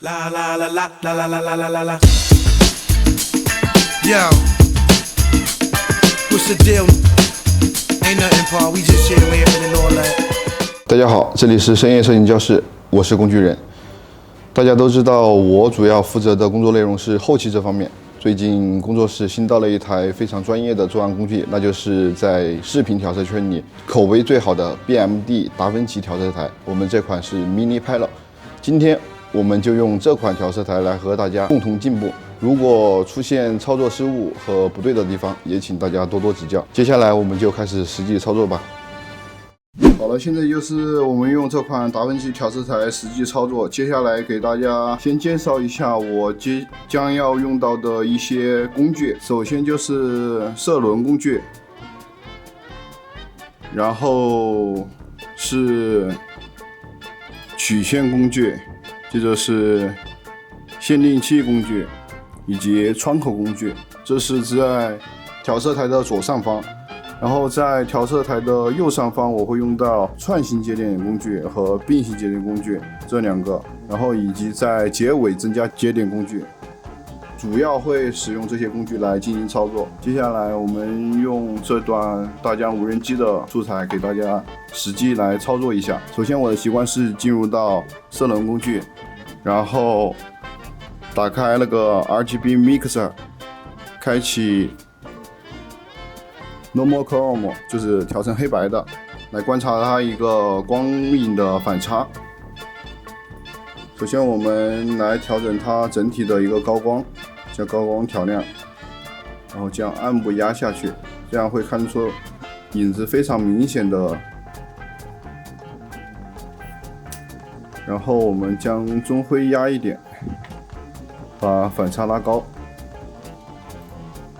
La la la la la la la la la la la. Yo, what's the deal? Ain't nothing, Paul. We just here laughing and all that. 大家好，这里是深夜摄影教室，我是工具人。大家都知道，我主要负责的工作内容是后期这方面。最近工作室新到了一台非常专业的作案工具，那就是在视频调色圈里口碑最好的 BMD 达芬奇调色台。我们这款是 Mini Pilot。今天我们就用这款调色台来和大家共同进步。如果出现操作失误和不对的地方，也请大家多多指教。接下来我们就开始实际操作吧。好了，现在就是我们用这款达芬奇调色台实际操作。接下来给大家先介绍一下我将要用到的一些工具。首先就是色轮工具，然后是曲线工具，接着是限定器工具以及窗口工具。这是在调色台的左上方。然后在调色台的右上方，我会用到串行节点工具和并行节点工具这两个，然后以及在结尾增加节点工具，主要会使用这些工具来进行操作。接下来我们用这段大疆无人机的素材给大家实际来操作一下。首先我的习惯是进入到色轮工具，然后打开那个 RGB Mixer， 开启Normal Chrome， 就是调成黑白的，来观察它一个光影的反差。首先我们来调整它整体的一个高光，将高光调亮，然后将暗部压下去，这样会看出影子非常明显的。然后我们将中灰压一点，把反差拉高。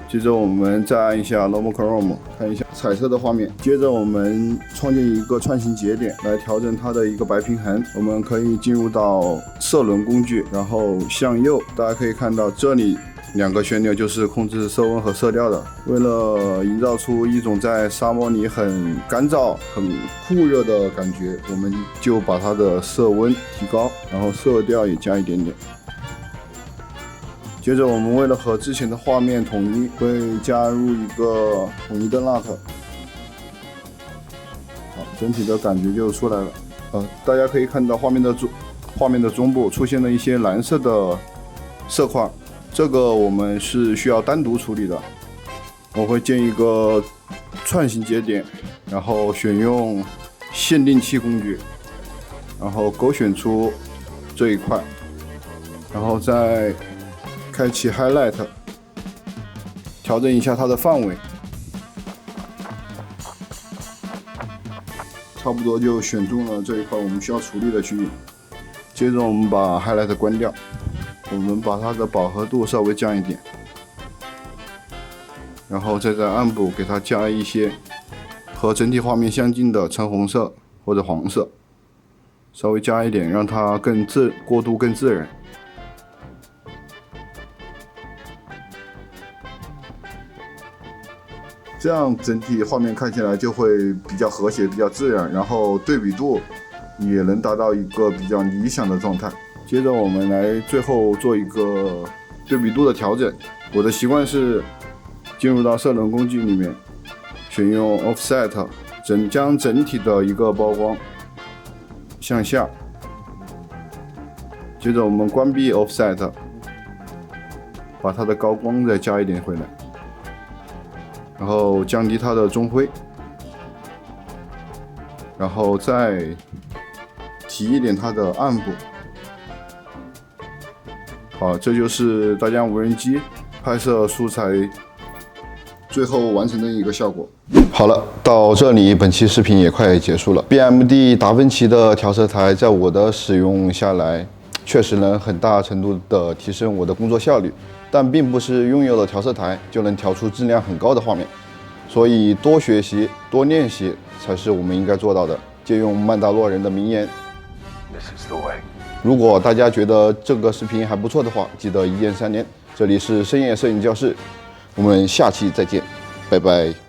接着我们再按一下 Normal Chrome， 看一下彩色的画面。接着我们创建一个串行节点来调整它的一个白平衡。我们可以进入到色轮工具，然后向右，大家可以看到这里两个旋钮就是控制色温和色调的。为了营造出一种在沙漠里很干燥、很酷热的感觉，我们就把它的色温提高，然后色调也加一点点。接着我们为了和之前的画面统一，会加入一个统一的 LUT， 好，整体的感觉就出来了。大家可以看到画面的中部出现了一些蓝色的色块，这个我们是需要单独处理的。我会建一个串行节点，然后选用限定器工具，然后勾选出这一块，然后再开启 Highlight， 调整一下它的范围，差不多就选中了这一块我们需要处理的区域。接着我们把 Highlight 关掉，我们把它的饱和度稍微降一点，然后再在暗部给它加一些和整体画面相近的橙红色或者黄色，稍微加一点，让它过渡更自然。这样整体画面看起来就会比较和谐、比较自然，然后对比度也能达到一个比较理想的状态。接着我们来最后做一个对比度的调整。我的习惯是进入到色轮工具里面，选用 Offset， 将整体的一个曝光向下。接着我们关闭 Offset， 把它的高光再加一点回来。然后降低它的中灰，然后再提一点它的暗部。好，这就是大疆无人机拍摄素材最后完成的一个效果。好了，到这里本期视频也快结束了。BMD 达芬奇的调色台在我的使用下来，确实能很大程度的提升我的工作效率。但并不是拥有了调色台就能调出质量很高的画面，所以多学习、多练习才是我们应该做到的。借用曼达洛人的名言 This is the way. 如果大家觉得这个视频还不错的话，记得一键3连。这里是深夜摄影教室，我们下期再见，拜拜。